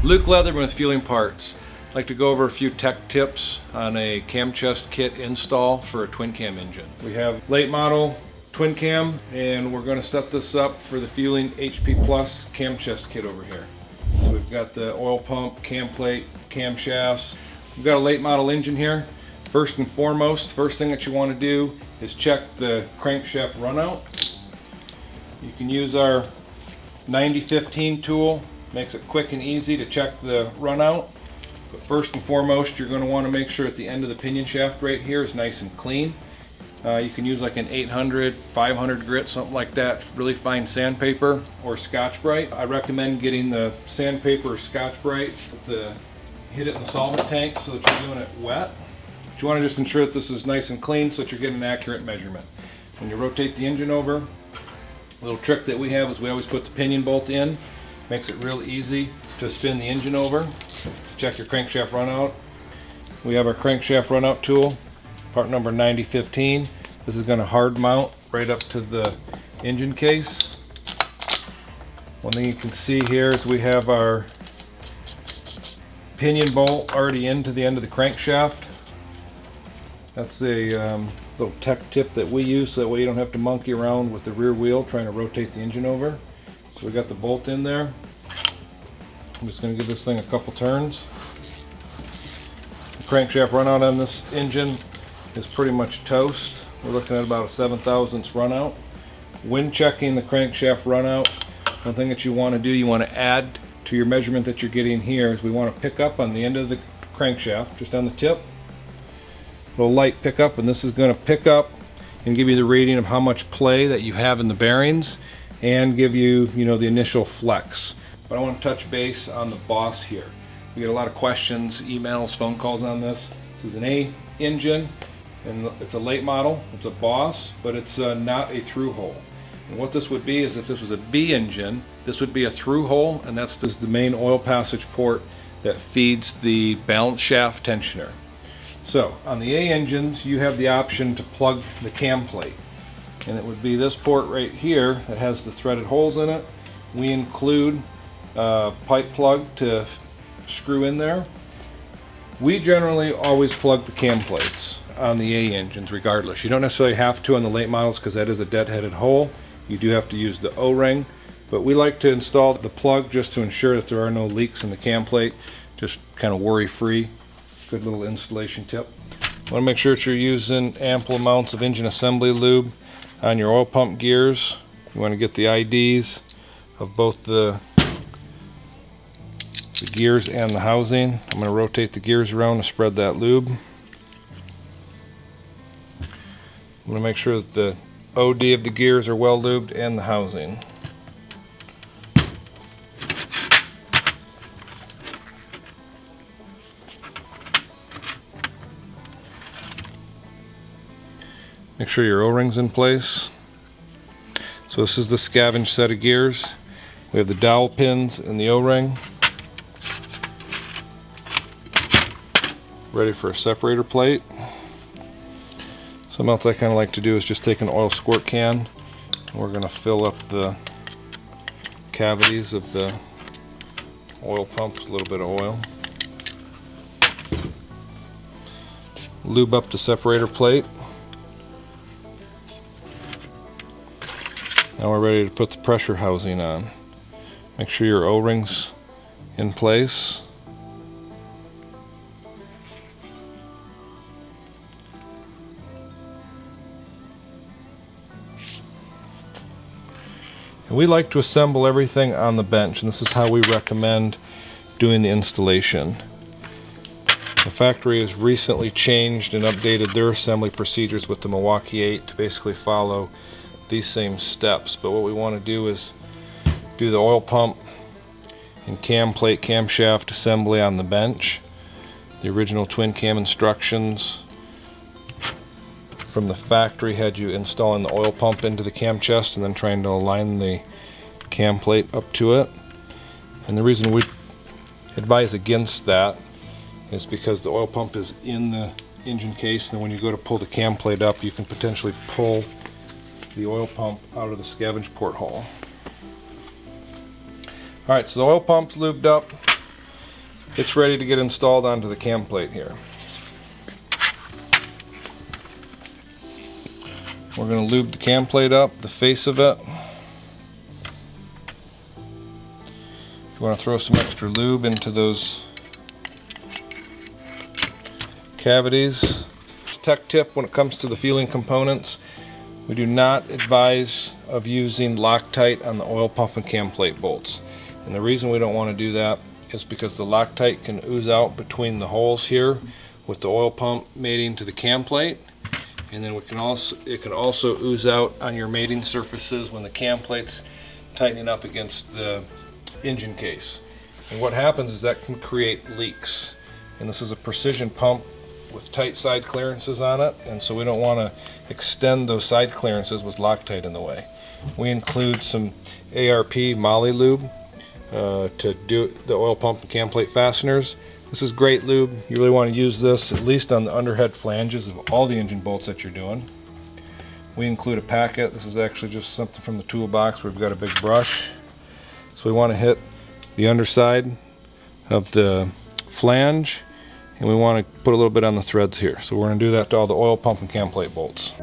Luke Leatherman with Feuling Parts. I'd like to go over a few tech tips on a Camchest kit install for a twin cam engine. We have late model twin cam, and we're going to set this up for the Feuling HP Plus Camchest kit over here. So we've got the oil pump, cam plate, camshafts. We've got a late model engine here. First and foremost, first thing that you want to do is check the crankshaft run out. You can use our 9015 tool. Makes it quick and easy to check the run out. But first and foremost, you're going to want to make sure at the end of the pinion shaft right here is nice and clean. You can use like an 800, 500 grit, something like that, really fine sandpaper or Scotch-Brite. I recommend getting the sandpaper or Scotch-Brite, hit it in the solvent tank so that you're doing it wet. But you want to just ensure that this is nice and clean so that you're getting an accurate measurement. When you rotate the engine over, a little trick that we have is we always put the pinion bolt in. Makes it real easy to spin the engine over. Check your crankshaft run out. We have our crankshaft run out tool, part number 9015. This is going to hard mount right up to the engine case. One thing you can see here is we have our pinion bolt already into the end of the crankshaft. That's a little tech tip that we use so that way you don't have to monkey around with the rear wheel trying to rotate the engine over. So we got the bolt in there. I'm just going to give this thing a couple turns. The crankshaft run out on this engine is pretty much toast. We're looking at about a 7/1000 run out. When checking the crankshaft run out, one thing that you want to do, you want to add to your measurement that you're getting here is we want to pick up on the end of the crankshaft, just on the tip. A little light pickup, and this is going to pick up and give you the reading of how much play that you have in the bearings, and give you, the initial flex. But I want to touch base on the boss here. We get a lot of questions, emails, phone calls on this. This is an A engine, and it's a late model. It's a boss, but it's not a through hole. And what this would be is if this was a B engine, this would be a through hole, and that's the main oil passage port that feeds the balance shaft tensioner. So on the A engines, you have the option to plug the cam plate. And it would be this port right here that has the threaded holes in it. We include a pipe plug to screw in there. We generally always plug the cam plates on the A engines regardless. You don't necessarily have to on the late models because that is a dead-headed hole. You do have to use the O-ring, but we like to install the plug just to ensure that there are no leaks in the cam plate. Just kind of worry-free. Good little installation tip. Want to make sure that you're using ample amounts of engine assembly lube on your oil pump gears. You want to get the IDs of both the gears and the housing. I'm going to rotate the gears around to spread that lube. I'm going to make sure that the OD of the gears are well lubed and the housing. Make sure your O-ring's in place. So this is the scavenged set of gears. We have the dowel pins and the O-ring. Ready for a separator plate. Something else I kind of like to do is just take an oil squirt can, and we're going to fill up the cavities of the oil pump with a little bit of oil. Lube up the separator plate. Now we're ready to put the pressure housing on. Make sure your O-ring's in place. And we like to assemble everything on the bench, and this is how we recommend doing the installation. The factory has recently changed and updated their assembly procedures with the Milwaukee 8 to basically follow these same steps, but what we want to do is do the oil pump and cam plate camshaft assembly on the bench. The original twin cam instructions from the factory had you installing the oil pump into the cam chest and then trying to align the cam plate up to it. And the reason we advise against that is because the oil pump is in the engine case, and then when you go to pull the cam plate up, you can potentially pull the oil pump out of the scavenge port hole. Alright, so the oil pump's lubed up. it's ready to get installed onto the cam plate here. We're going to lube the cam plate up, the face of it. If you want to throw some extra lube into those cavities. Tech tip when it comes to the Feuling components, we do not advise of using Loctite on the oil pump and cam plate bolts. And the reason we don't want to do that is because the Loctite can ooze out between the holes here with the oil pump mating to the cam plate. And then it can also ooze out on your mating surfaces when the cam plate's tightening up against the engine case. And what happens is that can create leaks. And this is a precision pump with tight side clearances on it, and so we don't want to extend those side clearances with Loctite in the way. We include some ARP Moly lube to do the oil pump and cam plate fasteners. This is great lube. You really want to use this at least on the underhead flanges of all the engine bolts that you're doing. We include a packet. This is actually just something from the toolbox where we've got a big brush. So we want to hit the underside of the flange, and we want to put a little bit on the threads here. So we're going to do that to all the oil pump and cam plate bolts.